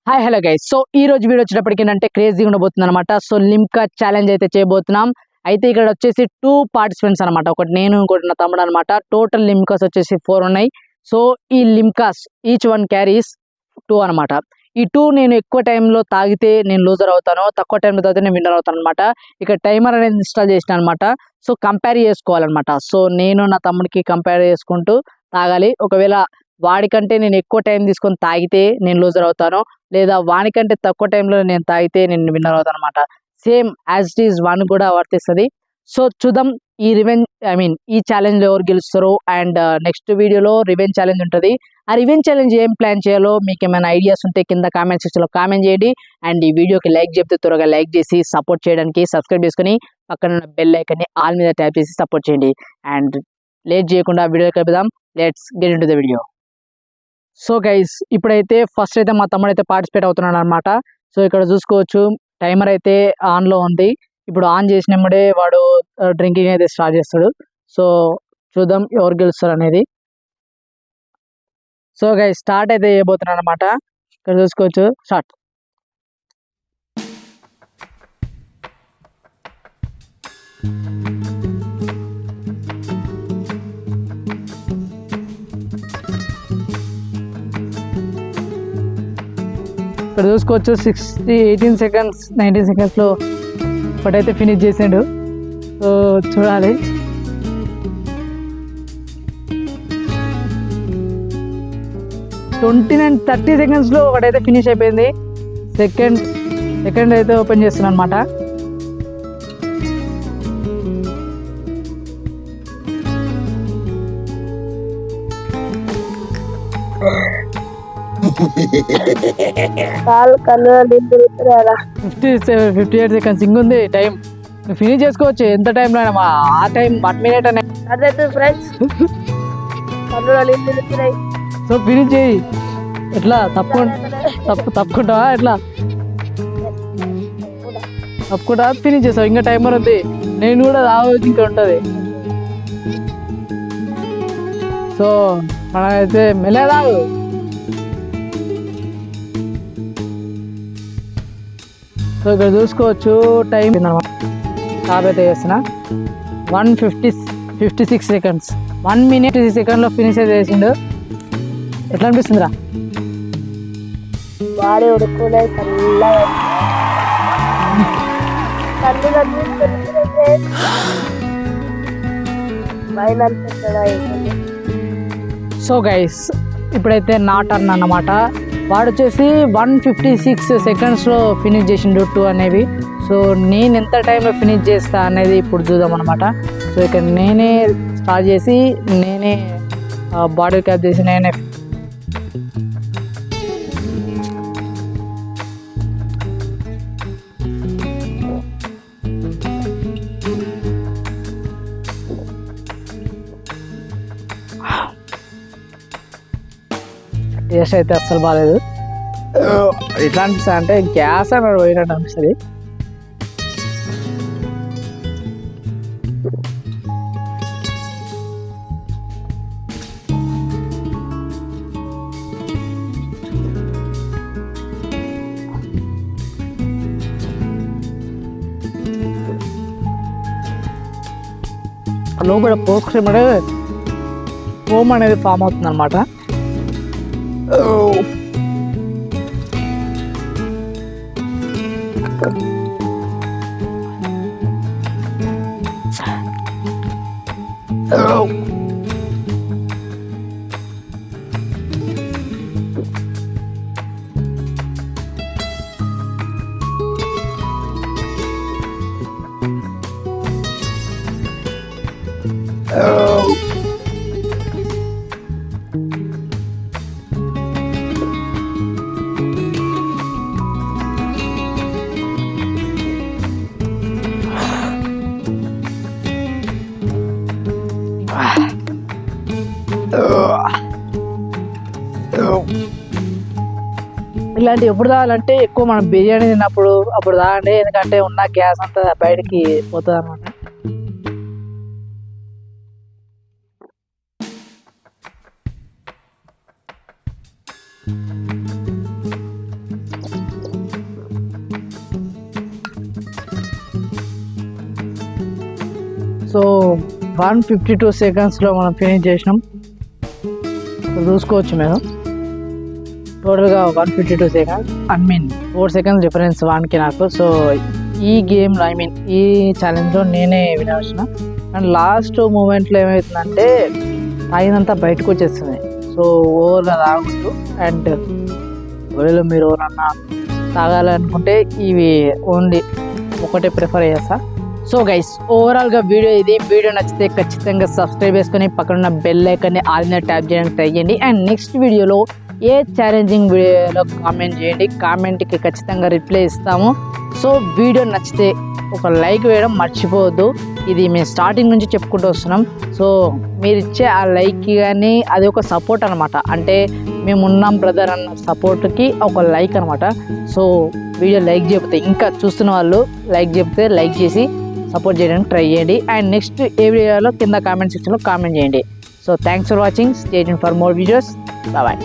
Hi hello guys. So ఈ రోజు video వచ్చేటప్పటికి ఏంటంటే క్రేజీ ఉండబోతుంది అనమాట. సో లిమ్కా ఛాలెంజ్ అయితే చేయబోతున్నాం. అయితే ఇక్కడ వచ్చేసి 2 పార్టిసిపెంట్స్ అనమాట. ఒకటి నేను, ఇంకోటి నా తమ్ముడు అనమాట. టోటల్ లిమ్కాస్ వచ్చేసి 4 ఉన్నాయి. సో ఈ లిమ్కాస్ ఈచ్ వన్ క్యారీస్ 2 అనమాట. ఈ 2 నేను ఎక్కువ టైంలో తాగితే నేను లూజర్ అవుతాను, తక్కువ టైంలో తాగితే నేను విన్నర్ అవుతాను అనమాట. ఇక్కడ టైమర్ అనేది ఇన్స్టాల్ చేసిన అనమాట. సో కంపేర్ చేసుకోవాలన్నమాట. సో నేను నా తమ్ముడికి కంపేర్ చేసుకుంటూ తాగాలి. ఒకవేళ వాడికంటే నేను ఎక్కువ టైం తీసుకొని తాగితే నేను లూజర్ అవుతాను, లేదా వానికంటే తక్కువ టైంలో నేను తాగితే నేను విన్నర్ అవుతాను అనమాట. Same as it is one కూడా వర్తిస్తుంది. సో చూద్దాం ఈ ఈ ఛాలెంజ్ ఎవరు గెలుస్తారో. అండ్ నెక్స్ట్ వీడియోలో రివెంజ్ ఛాలెంజ్ ఉంటుంది. ఆ రివెంజ్ ఛాలెంజ్ ఏం ప్లాన్ చేయాలో మీకు ఏమైనా ఐడియాస్ ఉంటే కింద కామెంట్ సెక్షన్లో కామెంట్ చేయండి. అండ్ ఈ వీడియోకి లైక్ చెప్తే త్వరగా లైక్ చేసి సపోర్ట్ చేయడానికి సబ్స్క్రైబ్ చేసుకుని పక్కన ఉన్న బెల్ ఐకాన్ని ఆల్ మీద ట్యాప్ చేసి సపోర్ట్ చేయండి. అండ్ లేట్ చేయకుండా వీడియో కలుపుదాం. Let's get into the video. So guys, ఇప్పుడైతే ఫస్ట్ అయితే మా తమ్ముడు అయితే పార్టిసిపేట్ అవుతున్నాడు అనమాట. సో ఇక్కడ చూసుకోవచ్చు టైమర్ అయితే ఆన్లో ఉంది. ఇప్పుడు ఆన్ చేసినప్పుడే వాడు డ్రింకింగ్ అయితే స్టార్ట్ చేస్తాడు. సో చూద్దాం ఎవరు గెలుస్తారు అనేది. సో గైస్, స్టార్ట్ అయితే చేయబోతున్నాడు అనమాట. ఇక్కడ చూసుకోవచ్చు స్టార్ట్. ఇక్కడ చూసుకోవచ్చు 18 సెకండ్స్ 19 సెకండ్స్లో ఒకటైతే ఫినిష్ చేసాడు. సో చూడాలి. ట్వంటీ 30 సెకండ్స్లో ఒకటైతే ఫినిష్ అయిపోయింది. సెకండ్ అయితే ఓపెన్ చేస్తున్నాను అనమాట. ఫిఫ్టీ 58 సెకండ్స్ ఇంకుంది టైం. నువ్వు ఫినిష్ చేసుకోవచ్చు ఎంత టైంలో అయినా. ఆ టైం 1 మినిట్ అనే. సో ఫినిష్ చేయి. ఎట్లా తప్పుకుంటావా? ఎట్లా తప్పుకుంటా ఫినిష్ చేస్తావు. ఇంకా టైమర్ ఉంది. నేను కూడా రావచ్చు, ఇంకా ఉంటుంది. సో మనమైతే మెల్లగా రాదు. సో ఇక్కడ చూసుకోవచ్చు టైం స్టాప్ అయితే చేస్తున్నా. 1:56 సెకండ్స్ 1 మినిట్ 6 సెకండ్లో ఫినిష్ అయితే చేసిండు. ఎట్లా అనిపిస్తుందిరా? బాడీ ఉడుకునే సో గైస్, ఇప్పుడైతే నా టర్న్ అన్నమాట. వాడు వచ్చేసి 1:56 సెకండ్స్లో ఫినిష్ చేసిండు 2 అనేవి. సో నేను ఎంత టైంలో ఫినిష్ చేస్తా అనేది ఇప్పుడు చూద్దాం అనమాట. సో ఇక్కడ నేనే స్టార్ట్ చేసి నేనే బాడీ క్యాప్ చేసి నేనే టేస్ట్ అయితే అస్సలు బాగాలేదు. ఎట్లా అనిపిస్తుంది అంటే గ్యాస్ అని పోయినట్టు అనిపిస్తుంది. లోపల ఫోమ్ అనేది ఫామ్ అవుతుంది అనమాట. ఇలాంటి ఎప్పుడు తాగాలంటే ఎక్కువ మనం బిర్యానీ తిన్నప్పుడు అప్పుడు తాగండి. ఎందుకంటే ఉన్న గ్యాస్ అంతా బయటికి పోతుంది అనమాట. సో 152 సెకండ్స్లో మనం ఫినిష్ చేసినాం. చూసుకోవచ్చు మీరు టోటల్గా 152 సెకండ్స్, 4 సెకండ్స్ డిఫరెన్స్ వానికి నాకు. సో ఈ గేమ్లో ఈ ఛాలెంజ్లో నేనే విన్ వచ్చిన. అండ్ లాస్ట్ మూమెంట్లో ఏమవుతుందంటే తాగినంతా బయటకు వచ్చేస్తుంది. సో ఓవర్గా తాగొద్దు. అండ్ ఒకవేళ మీరు ఎవరన్నా తాగాలనుకుంటే ఇవి ఓన్లీ ఒకటే ప్రిఫర్ చేస్తా. సో గైస్ ఓవరాల్గా వీడియో ఇది. వీడియో నచ్చితే ఖచ్చితంగా సబ్స్క్రైబ్ చేసుకొని పక్కన బెల్ ఐకాన్ని ఆల్ మీద ట్యాప్ చేయడానికి ట్రై చేయండి. అండ్ నెక్స్ట్ వీడియోలో ఏ ఛాలెంజింగ్ వీడియోలో కామెంట్ చేయండి. కామెంట్కి ఖచ్చితంగా రిప్లై ఇస్తాము. సో వీడియో నచ్చితే ఒక లైక్ వేయడం మర్చిపోవద్దు. ఇది మేము స్టార్టింగ్ నుంచి చెప్పుకుంటూ వస్తున్నాం. సో మీరు ఇచ్చే ఆ లైక్ కానీ అది ఒక సపోర్ట్ అనమాట. అంటే మేము ఉన్నాం బ్రదర్ అన్న సపోర్ట్కి ఒక లైక్ అనమాట. సో వీడియో లైక్ చెప్తే ఇంకా చూస్తున్న వాళ్ళు లైక్ చెప్తే లైక్ చేసి సపోర్ట్ చేయడానికి ట్రై చేయండి. అండ్ నెక్స్ట్ ఏ వీడియోలో కింద కామెంట్ సెక్షన్లో కామెంట్ చేయండి. So thanks for watching. Stay tuned for more videos. Bye.